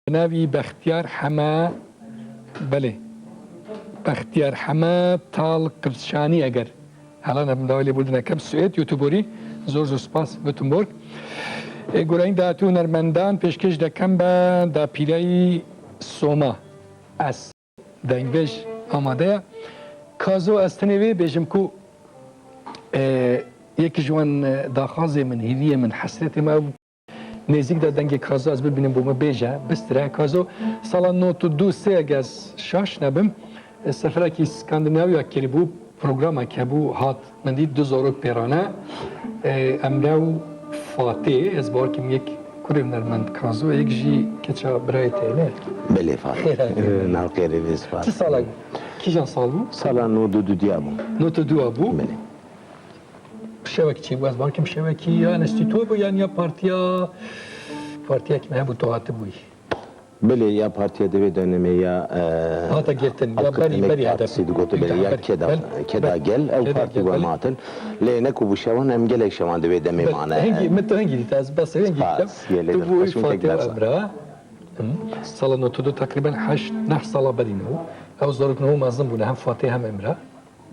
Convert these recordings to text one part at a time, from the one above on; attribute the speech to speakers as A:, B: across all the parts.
A: ناوی بختیار حما بله بختیار حما تال قرشانی اگر حالا نمداولی بودن کم سوئد یوتیوبری زور سپاس بتونبرگ گرایند داتو نرمندان پیشکش دکم با دا پیرای سوما از دنگش آماده کازو استنوی بیشم کو یکی جوان داخازه من هیویه من حسرت ما نزدیک دا دنگ کازو از ببینم بوم بیجه بستره کازو سال 92 اگز شاش نبم سفره کی اسکاندیناویا کلی بو پروگرام که بو هات من دید 2000 پیرانه امرو فاتح از بار کم یک کوریم نرمند کازو یک جی کچا برای تیله
B: بله فاتح نالقیری ویز فاتح
A: چه ساله بود؟ کی جان سال بود؟
B: سال 92 دیابو
A: 92 بود؟
B: بله
A: شبکه چی بود؟ از بار کم شبکه یا انستیتو بود یا پارتیا که مهم بود تو هاته بودی؟
B: بله یا پارتیا دوی دönemi ya
A: hata gittin ya beri
B: partisi gotu beli ya keda gel ev parti var matın lene ku bu şavan em gelek şavan دوی demi mana
A: hangi taz bas hangi tu bu Fatih Emra sala notudu takriben 8 sala berino او zoruk no mazlum bu hem Fatih hem Emra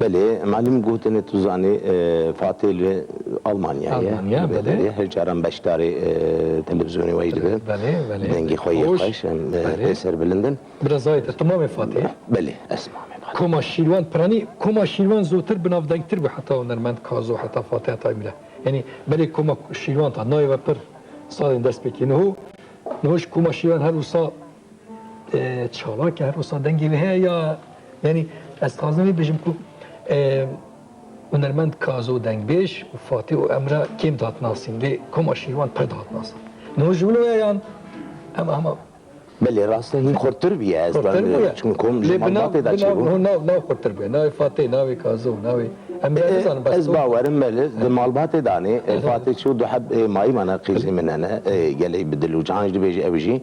B: بله معلم گوتنه تو زانی فاتح آلمانیا بله هر جارم بشتاری تلویزیونی وایده
A: بله
B: دنگی خویی خویش اثر بلندن
A: برزایت تمام فاتح
B: بله اسمه
A: کما شیروان پرانی کما شیروان زودتر بناف دنگتر به حتی نرمند کازو حتی فاتح تایمله یعنی بله کما شیروان تا نای و پر سال دست بکی نهوش کما شیروان هر روسا چالاک هر روسا دنگی به یا یعنی از تازمی بجم کو هنرمند کازو دنگ بیش و فاتح و امرا کم داد ناسیم دی کم آشیروان پر داد ناسیم نو جولو یان اما
B: بله راسته این خورتر بیه از چون کم جمال پیدا چی بود
A: نه خورتر بیه نه فاتح نه کازو نه
B: از باورم بله مالبات دانی فاتح شو دو حب مای منا قیزی من انا گلی بدلو جانج دی بیجی اوجی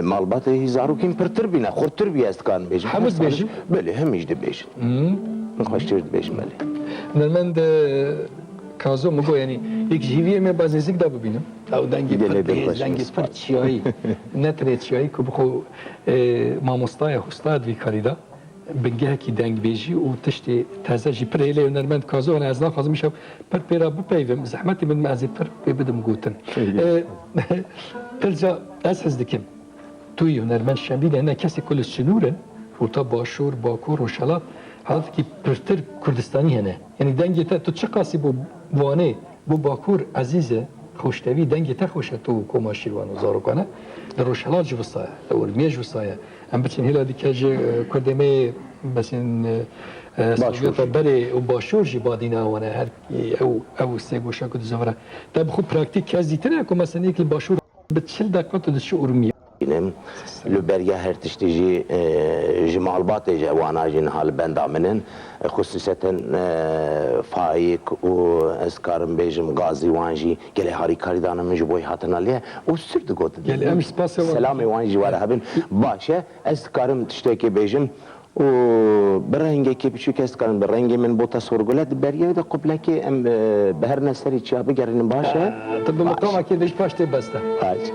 B: مالبات هزارو کم پرتر بینه خورتر بیه است کان بیجی
A: همز بیجی
B: بله همیش دی بیجی خوشتر بیش مالی.
A: نرمند کازو مگو یعنی یک جیویه من باز نزدیک دا ببینم. او دنگی پرچیایی نترچیایی که بخو ماموستای هستاد وی کاریدا بنگه کی دنگ بیجی و تشتی تازه جی پرهیله نرمند کازو انا از نخواهم میشم پر پیرا بپیوم زحمتی من معزی پر بدم گوتن. ترجع اساس دکم. توی نرمند شنبیل هنر کسی کل سنورن ورتا باشور باکور و شلا حالت کی پرتر کردستانی هنه یعنی دنگی تا تو چه قاسی بو وانه بو باکور عزیزه خوشتوی دنگی تا خوشه تو کما شیروان و زاروکانه در روشلات جو وسایه در ورمیه جو وسایه ام بچین هلا دیگه کردمه مثلا سویتا بره و باشور جی بادینا وانه هر او سه گوشه کد زوره تا بخو پراکتیک کازی تنه که مثلا یک باشور بتشل دکات دشو ورمیه
B: لبریا هر تشتیجی جمالبات جوانا جن حال بندامنن خصوصا فايق و اسكارم بيجم غازي وانجي قال هاري كاردانا من جبوي هاتنا ليه وسرد قلت سلامي وانجي ورا هبن باشا اسكارم تشتكي بيجم و برهنگه که پیشو کس کردن برهنگه من بوتا سرگولت بریه ده قبله که ام بهر نسری چیا بگرین باشه
A: طب مقام اكيد ليش باش تبسته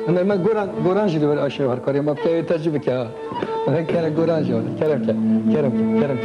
A: انا ما جوران جدي ولا اشي هركاري ما بتاعي ترجمه كا هيك كان جوران جو كرم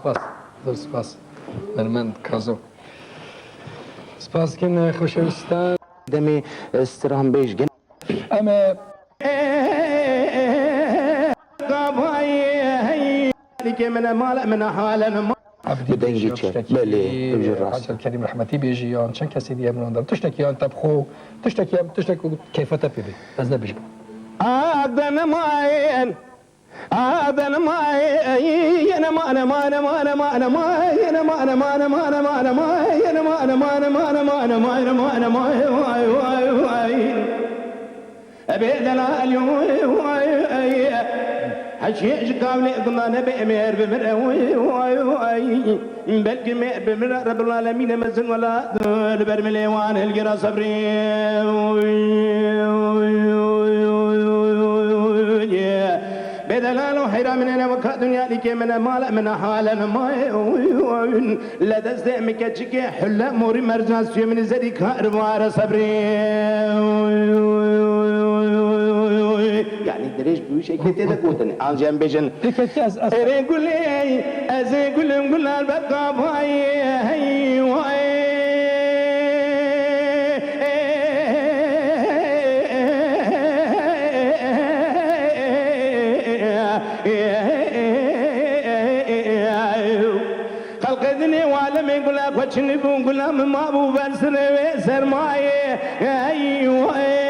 A: سپاس زۆر سپاس نەرمەند کازۆ سپاسکن خۆشەویستان
B: دەمێ ستران بێژگەن
A: ئەمە
C: من مال من حال
B: بدەنگی چێ بەلێ
A: حاجل کەریم ڕەحمەتی بێژی یان چەند کەسی دیە منۆدەم تشتێکیان تەبخۆ تشتێکیان تشتێک و کەیفەتە پێ بێ بەس نەبیش بە
C: أبدن حشيش قابل قلنا نبي أمير بمرأوي بلقي مئر بمرأة رب العالمين مزن ولا البرمليوان القرى صبري بدلال وحيرة من أنا وكا دنيا لك من مال من حال ما لا تستعمك تشكي حلا موري مرجاس في من زري كاروار صبري يعني دريش بوشي كنت تقولني عن جنب جن أقول لي أقول قول البقى باي هي واي خلقتني وعلم يقول لك وشني يقول لك ما ابو برسل سرماي ايوه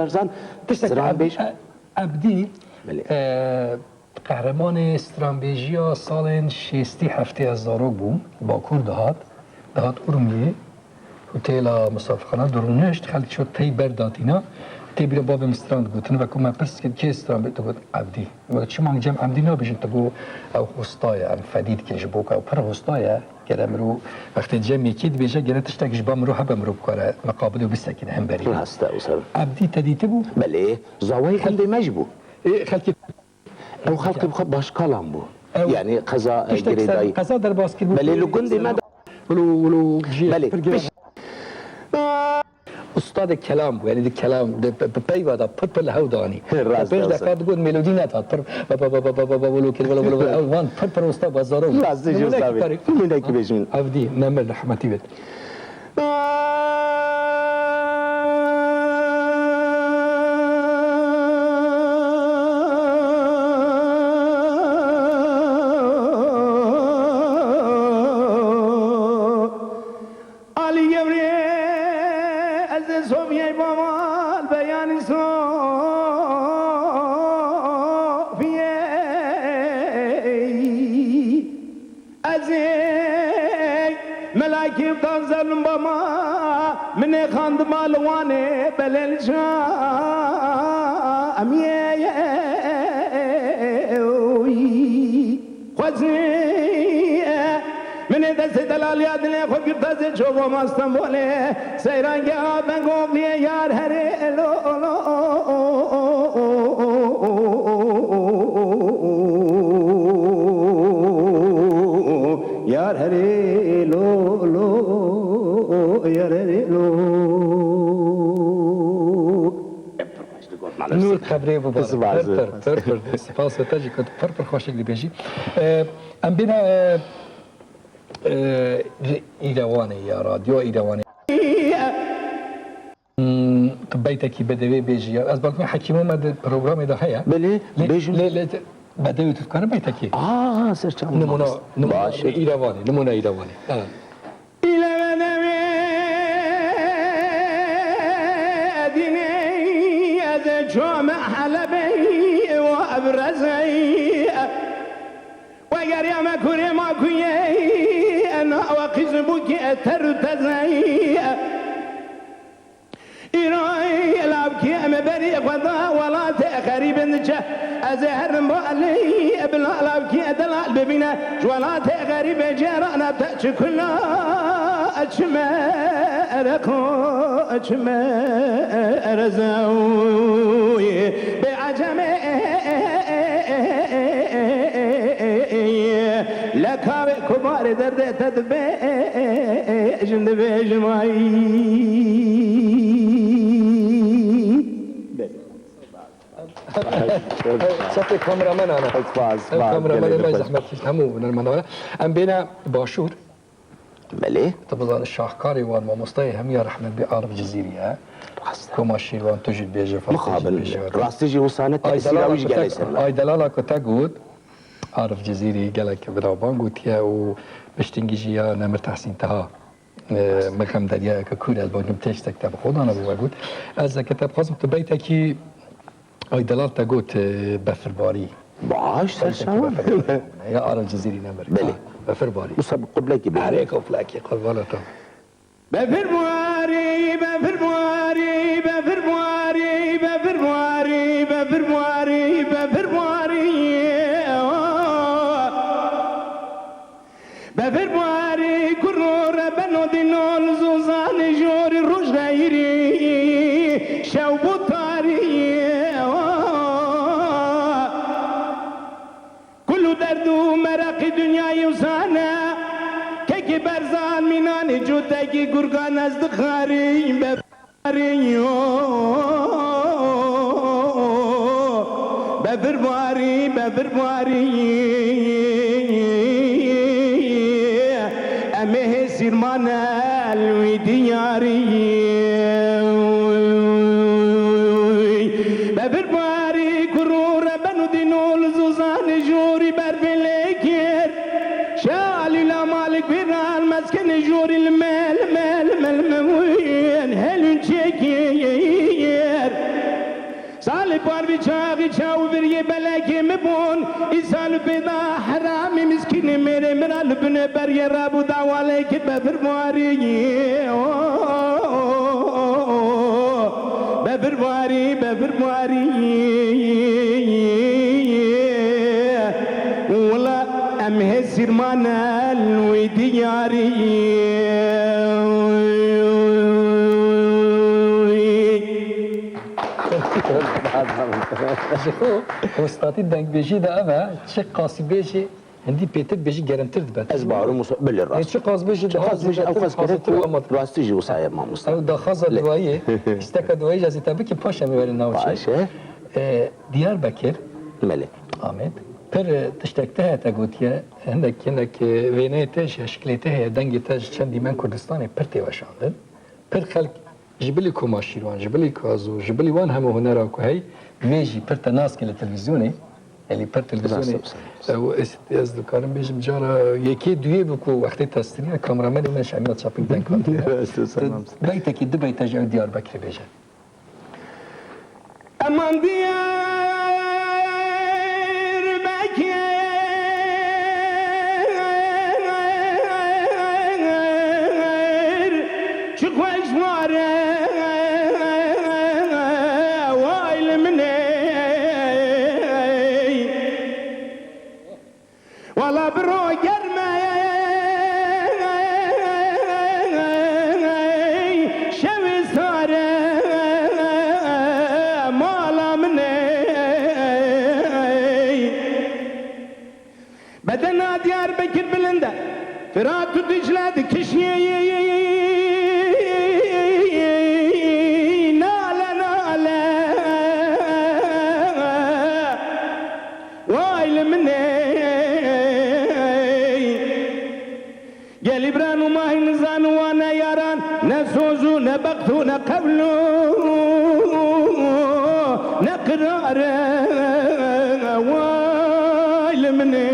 B: برزان استرامبیج
A: ابدی قهرمان استرامبیجیا سال 67 بوم با کور دهات ارومیه هتل مسافرخانه درونشت خلق شد تی برداتینا تی بیره باب مستراند گوتن و کم پرس که کی استرامبیج تو گفت عبدی و چه مانگ جمع عبدی نبیشن تو گو او هستای ام فدید که جبوک او پر هستای گرم رو وقتی جمع یکید بیشه گرتش تاکش بام رو حبم رو بکاره مقابل و بسکین هم بری
B: هسته اوسر
A: عبدی تدیته بو
B: بله زاوی خلدی مجبو
A: خلکی
B: او خلقی بخواب باشکالم بو یعنی قضا گریدایی
A: قضا در باسکت بو
B: بله لگندی مد
A: ولو جی
B: بله
A: استاد کلام بو یعنی کلام پی وادا پت پل هودانی
B: راست
A: پیش دفعه گفت ملودی نداد پر ولو کل ولو وان پر استاد بازارو
B: راست جو زاوی من کی بجین
A: عبدی نمر رحمتی بد
C: ملاكي بتنزل بما من خاند مالواني بللجام يا خوزي من دست دلال يادني خو بيرتز شوفو ما استنبولي سيران يا بنقوم يار هري لو يار هري لو يار هري لو
A: نور خبری مبارک پر سپاس و تاجی کد پر خوشک دی بیجی ام بینا ایروانی یا رادیو ایروانی بیتکی بدوی بیجی از بالکن حکیمو مد پروگرام ده هیا
B: بله بیجی
A: بدوی تو کار بیتکی
B: سرچم
A: نمونه ایروانی نمونه ایروانی
C: جامع حلبي وابرزي وقال يا مكوري ماكوي انا وقز بوكي ترتزي إيراي لابكي مبري قضاء ولا تأخري بنجة أزهر مبالي بلا لابكي دلال ببينا ولا تأخري بجيرانا بتأتي كلها أجمر زوي بعجمي لكاوي كبار درد تدبي جندبي جماي
A: صافي كاميرامان انا كاميرامان ما زحمت همو نرمنا ام بينا باشور
B: بله
A: طبعا الشاهكاري والماموستاي هم يا رحمه بعرب جزيريه كما شيوان تجد بيجي
B: مقابل راستيجي وصانت السيراويش قال يسر
A: اي دلاله كنت قود عرف جزيري قالك برابان قلت يا وبشتنجي يا نمر تحسين تها مكان دريا ككل البانم تيش كتاب خود انا بقول از كتاب خاصم تبيتكي اي دلال تقول بفرباري
B: باش سلسان
A: يا عرف جزيري نمر
B: بله
A: بفرباري
B: مصاب قبلك
A: عليك وفلاكي قبلته
C: بفرباري بفرباري بفرباري بفرباري بفرباري بفرباري بفرباري كرور بنو دينون زوزان جوري روش غيري شوبو طاري كل دردو مراقي دنيا يوزانا كي برزان مينان جوتاكي قرقان ازدخاري بفرباري بفرباري بفرباري امه سيرمانا الويدياري بفرباري كرور بنو دينو لزوزان جوري بربليكير شالي لا مالك بيران مسكن جوري المال مال مال موين هلون تشيكير سالي باربي چاقي چاو بريه بلاكي مبون إسال بيضا حرامي مسكين ميري مرال بن بريه رابو دعواليك بفرماري بفرماري بفرماري ولا أمه سيرمانا الويدياري
A: وستاتي دنگ بيجي ده اما تشي قاسي بيجي عندي بيتر بيجي جرنتر دبت
B: ازبارو مصاب بالراس
A: تشي قاس بيجي ده
B: خاص بيجي او خاص كده راستيجي وصايا ما
A: او
B: مصاب
A: ده خاصة دوائية استكا دوائية جازي تابكي باشا ميوالي ناوشي
B: باشه
A: ديار بكر
B: ملك
A: آمد پر تشتكتها تقولتيا عندك وينيتش شكلتها دنگي تاج چندي من كردستاني پرتي وشاندن پر خلق جبلي كوماشيروان جبلي كازو جبلي وان همو هنرا كو هي ويجي پرتا ناس كلا تلفزيوني اللي پر تلفزيوني او اس دكارم بيجم جارا يكي دوي بكو وقت تستريا كاميرامان من شامل شابينج دنك بيتك دبي تاج ديار بكر بيجا
C: امان ديار بكر شكوش واره وايل مني ولا برو جرمي شوي صاره مالا مني بدنا ديار بكر بلنده فرات دجله دكشيه نبقتون قبله نقرار وايل مني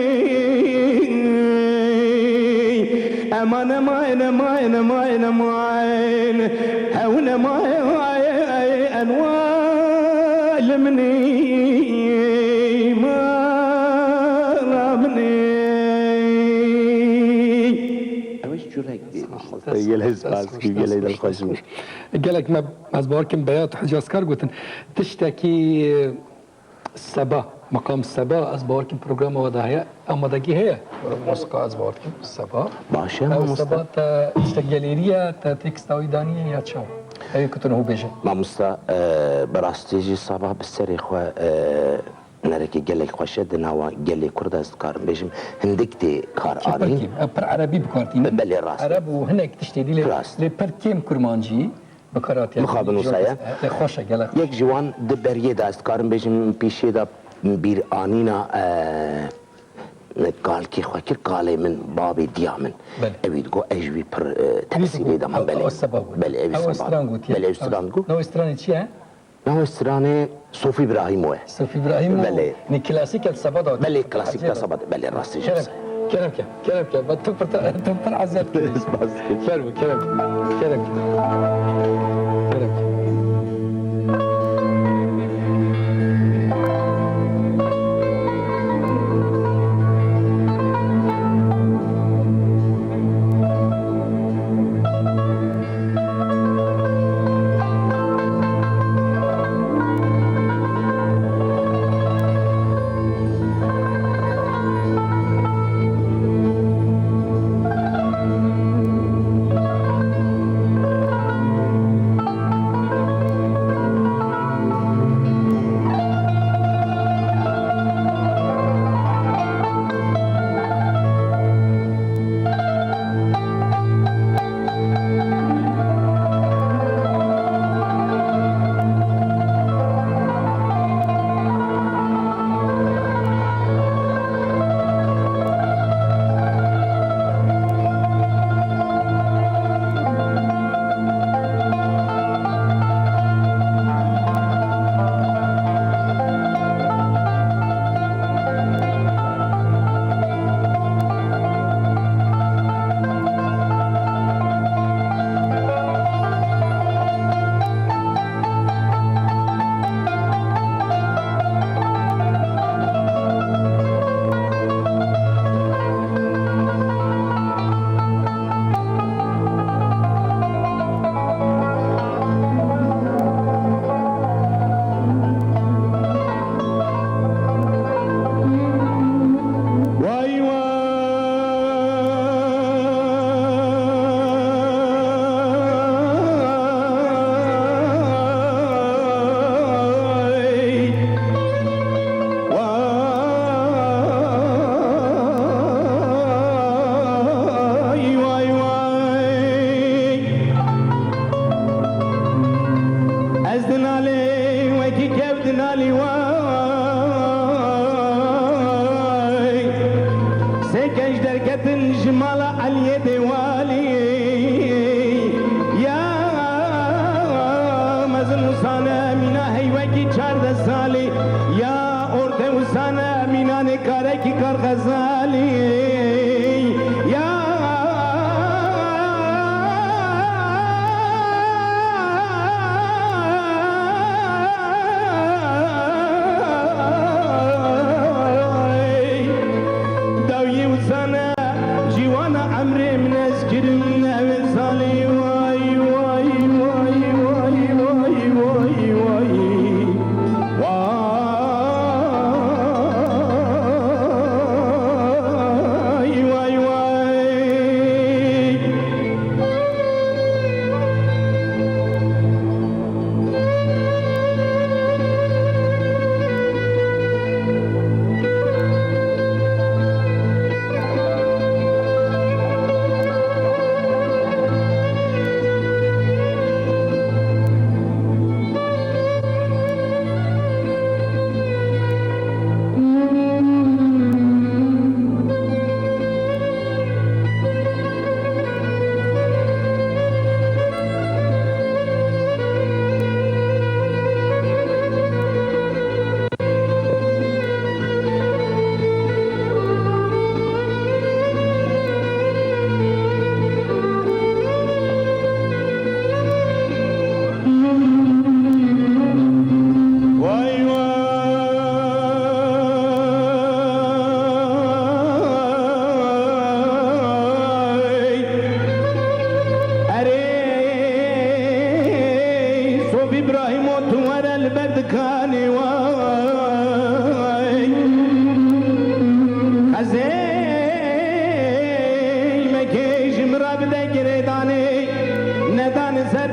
C: امان ماين ماين ماين ماين هون ماين وايل مني ما مني
B: اوش جورك دي يلهز باسكي يلهز الخشم
A: قالك ما أزباركم بيات حجاز كارغوتن تشتكي السبا مقام السبا أزباركم برنامج وضعية أما دقي هي موسيقى أزباركم السبا
B: باشا
A: أو السبا تشتكي جاليريا تكستاوي دانية يا تشاو هاي كنتون هو بيجي
B: ما مستا براستيجي الصباح بالسري خوا نرکی گلی خوشه دنوا گلی کرد است کارم بیشم هندک تی کار آنی
A: پر عربی بکارتین
B: بله راست
A: عرب و هنک تشتیدی لی پر کم کرمانجی بکاراتی
B: مخابن وصايا
A: خوشه گله
B: یک جوان دبریه دست کارم بیشم پیشه دا بیر آنینا قال كي خاكر قال من بابي ديامن ابي تقول اجوي بر تفسيري دا من بلي بلي ابي سبب بلي استرانغو
A: نو استراني تشي
B: نو استراني صوفي ابراهيم وين
A: صوفي ابراهيم
B: بلي
A: ني كلاسيك السبادة
B: بلي كلاسيك السبادة بلي راسي
A: كلام بتفر عزت كلام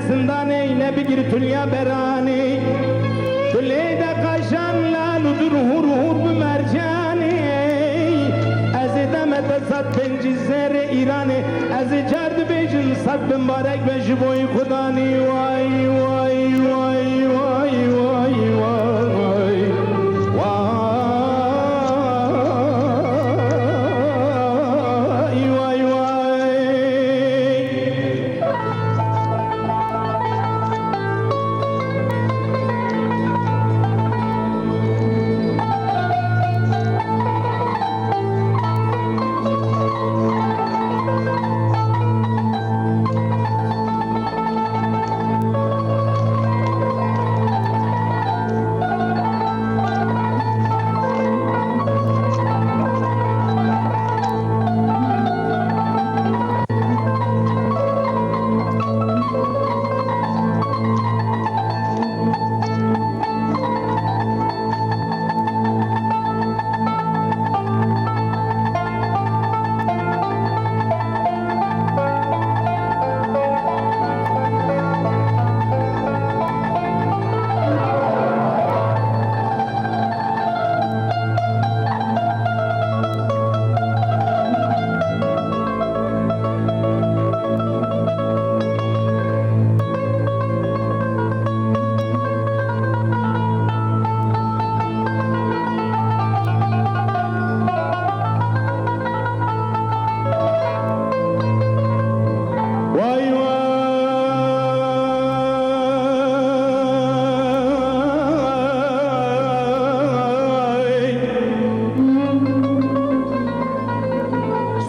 C: زنداني نبي تليا براني تليدا قشان لا ندر هور بمرجانی از دمت صد پنج زر ایرانی از جرد بیجن صد مبارک به جبوی خدانی وای وای وای وای وای وای وای وای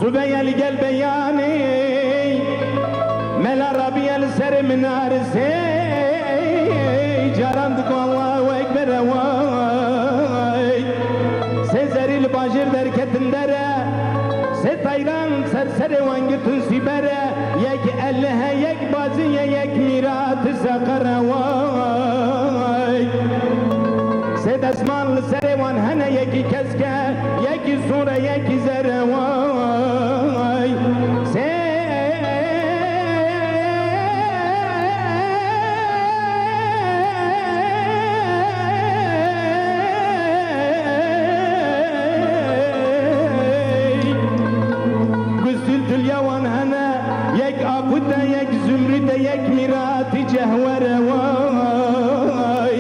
C: سبيا لقلب ياني ملا ربيع السر من عرسي جارندك والله واكبر واي سيزري الباجر دركتن درا ستايران سرسر وانجتن سيبرا يك ألها يك بازية يك ميرات سقر واي سيد اسمان السر وان هنا يكي كسكا يكي صورة يكي زرواي قسلت اليوان هنا يك أقودا يك زمرد يك ميراتي جهور واي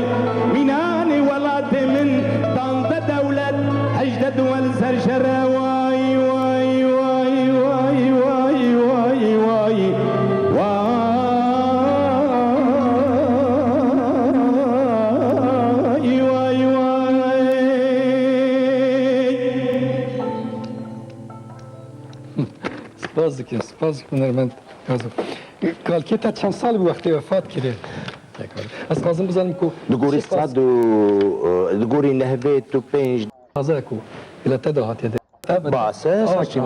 C: ميناني ولاد من طنط دولة حجد دول سرشر واي واي واي واي واي واي واي واي واي واي
A: سپاس دکن هنرمند کاظم. کالکیتا چند سال به وقتی وفات کرده؟ از کاظم بزنم که
B: دگوری صد و دگوری نهبه تو پنج
A: تازه کو الى تدهات يدي
B: باسه
A: ساكي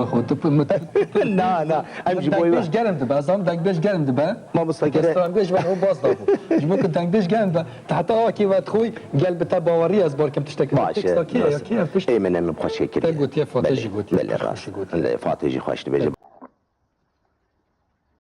B: نا نا امشي بوي
A: بيش جرم دبا زام دنگ بيش جرم دبا
B: ما مستقر
A: دستان بيش هو باص دابو جمك دنگ بيش جرم دبا حتى هو كي وات خوي قلب تا باوري از باركم تشتكي
B: باشه
A: كي
B: اي من بخوش كده
A: تقول يا فاتجي قلت
B: بله راس فاتجي خوش تبجي